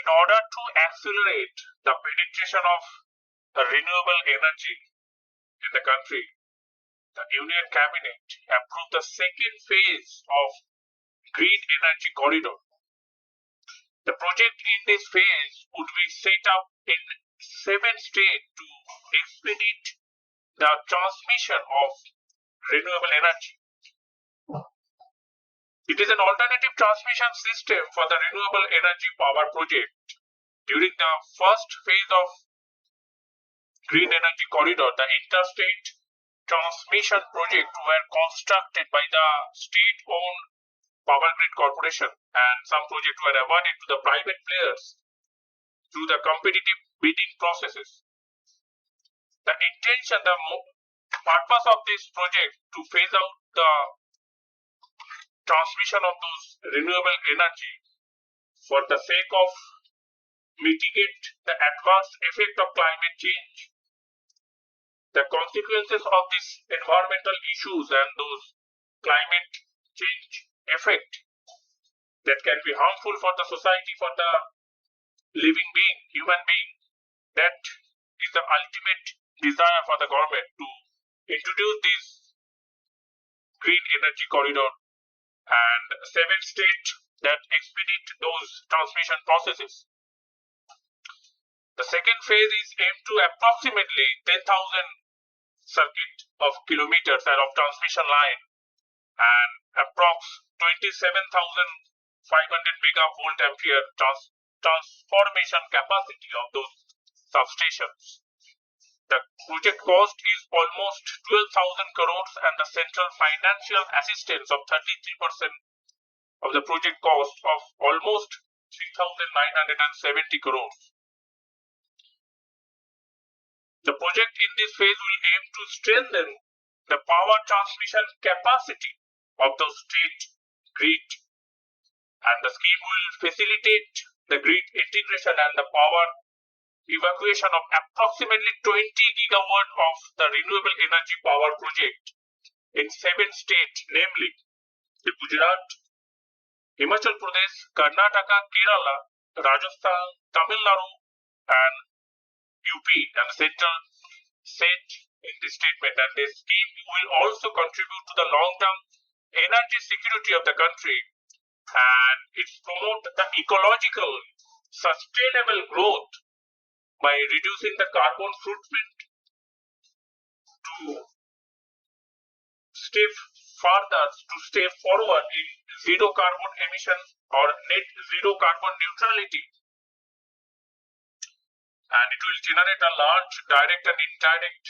order to accelerate the penetration of renewable energy in the country, the Union Cabinet approved the second phase of Green Energy Corridor. The project in this phase would be set up in 7 states to expedite the transmission of renewable energy. It is an alternative transmission system for the renewable energy power project. During the first phase of Green Energy Corridor, the interstate transmission project were constructed by the state-owned Power Grid Corporation, and some projects were awarded to the private players through the competitive bidding processes. The intention, the purpose of this project to phase out the transmission of those renewable energy for the sake of mitigate the adverse effect of climate change, the consequences of these environmental issues and those climate change effect that can be harmful for the society, for the living being, human being. That is the ultimate desire for the government to introduce this green energy corridor and 7 states that expedite those transmission processes. The second phase is aimed to approximately 10,000 circuit of kilometers of transmission line and approx 27,500 megavolt ampere transformation capacity of those substations. The project cost is almost 12,000 crores and the central financial assistance of 33% of the project cost of almost 3,970 crores. The project in this phase will aim to strengthen the power transmission capacity of the state grid, and the scheme will facilitate the grid integration and the power evacuation of approximately 20 gigawatt of the renewable energy power project in 7 states, namely the Gujarat, Himachal Pradesh, Karnataka, Kerala, Rajasthan, Tamil Nadu, and UP, and central said in the statement that this scheme will also contribute to the long-term energy security of the country, and it promotes the ecological sustainable growth by reducing the carbon footprint to stay forward in zero carbon emission or net zero carbon neutrality. And it will generate a large direct and indirect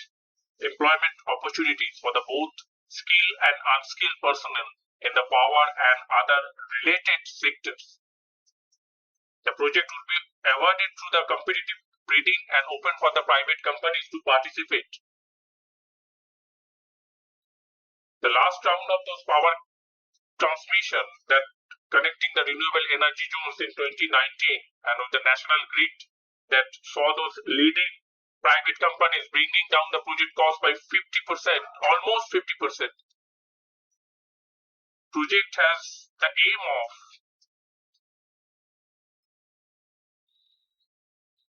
employment opportunities for the both skilled and unskilled personnel in the power and other related sectors. The project will be awarded through the competitive bidding and open for the private companies to participate. The last round of those power transmission that connecting the renewable energy zones in 2019 and with the national grid that saw those leading private companies bringing down the project cost by 50%, almost 50%. Project has the aim of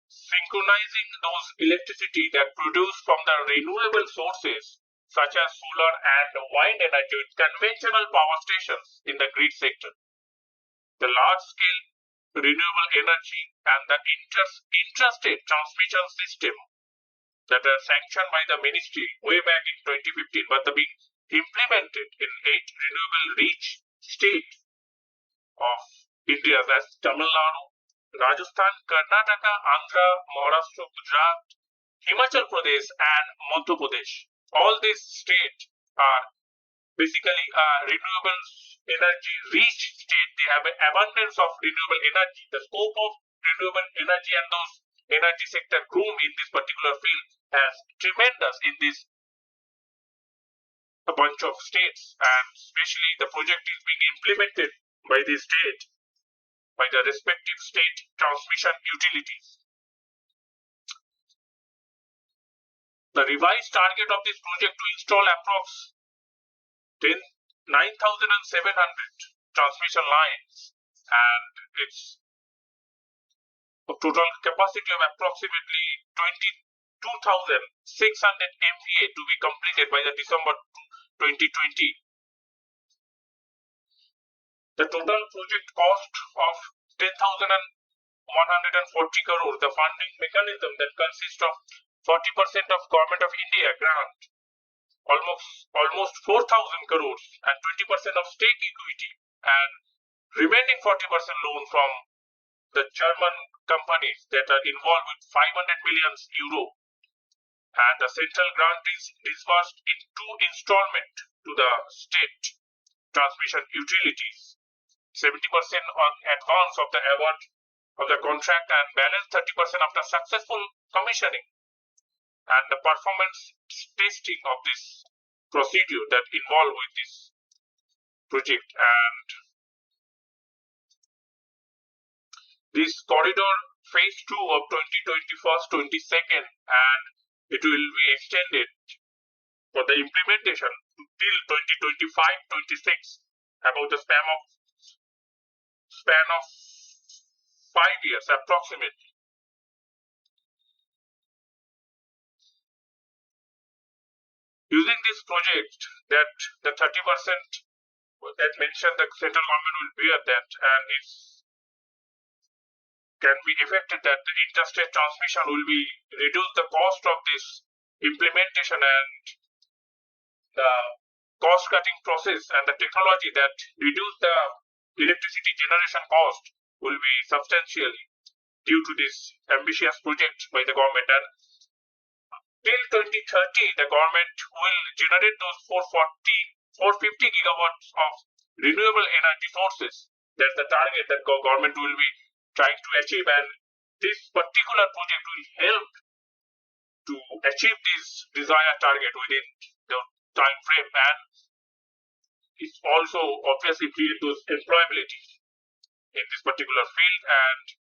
synchronizing those electricity that produced from the renewable sources such as solar and wind energy with conventional power stations in the grid sector. The large-scale renewable energy and the interstate transmission system that are sanctioned by the ministry way back in 2015 but being implemented in 8 renewable rich states of India, that's Tamil Nadu, Rajasthan, Karnataka, Andhra, Maharashtra, Gujarat, Himachal Pradesh and Madhya Pradesh. All these states are basically renewable energy rich state. They have an abundance of renewable energy. The scope of renewable energy and those energy sector groom in this particular field has tremendous in this a bunch of states, and especially the project is being implemented by the state, by the respective state transmission utilities. The revised target of this project to install approx 9,700 transmission lines, and its a total capacity of approximately 22,600 MVA to be completed by the December 2020. The total project cost of 10,140 crore, the funding mechanism that consists of 40% of Government of India grant, almost 4,000 crores, and 20% of stake equity, and remaining 40% loan from the German companies that are involved with 500 million euro. And the central grant is disbursed in 2 installments to the state transmission utilities. 70% on advance of the award of the contract and balance 30% after successful commissioning. And the performance testing of this procedure that involved with this project. And this corridor phase 2 of 2021-22, and it will be extended for the implementation till 2025-26, about the span of 5 years approximately. Using this project, that the 30% that mentioned the central government will bear that, and it can be effected that the interstate transmission will be reduce the cost of this implementation, and the cost cutting process and the technology that reduce the electricity generation cost will be substantially due to this ambitious project by the government. And till 2030, the government will generate those 450 gigawatts of renewable energy sources. That's the target that government will be trying to achieve, and this particular project will help to achieve this desired target within the time frame, and it's also obviously create those employability in this particular field, and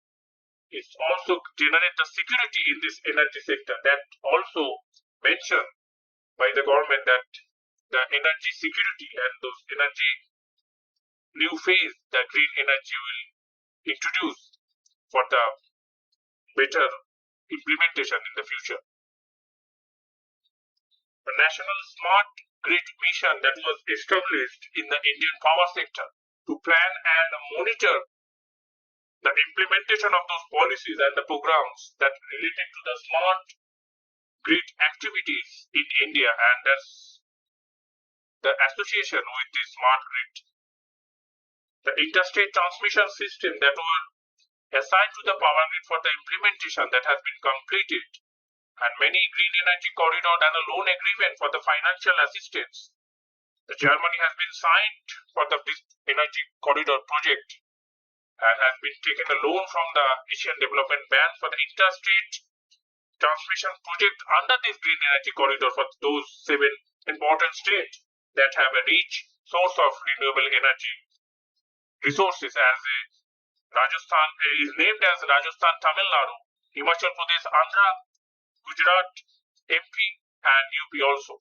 it's also generate the security in this energy sector. That also mentioned by the government that the energy security and those energy new phase, the green energy will introduce for the better implementation in the future. The National Smart Grid Mission that was established in the Indian power sector to plan and monitor the implementation of those policies and the programs that related to the smart grid activities in India, and that's the association with the smart grid. The interstate transmission system that was assigned to the power grid for the implementation that has been completed, and many green energy corridor and a loan agreement for the financial assistance. The Germany has been signed for the energy corridor project and has been taken a loan from the Asian Development Bank for the interstate transmission project under this green energy corridor for those 7 important states that have a rich source of renewable energy resources, as Rajasthan is named as Rajasthan, Tamil Nadu, Himachal Pradesh, Andhra, Gujarat, MP, and UP also.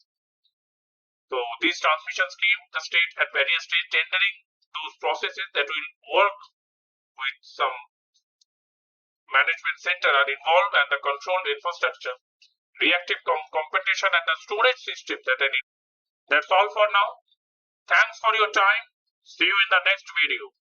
So this transmission scheme, the state at various states tendering those processes that will work with some management center are involved, and the controlled infrastructure, reactive competition, and the storage system that I need. That's all for now. Thanks for your time. See you in the next video.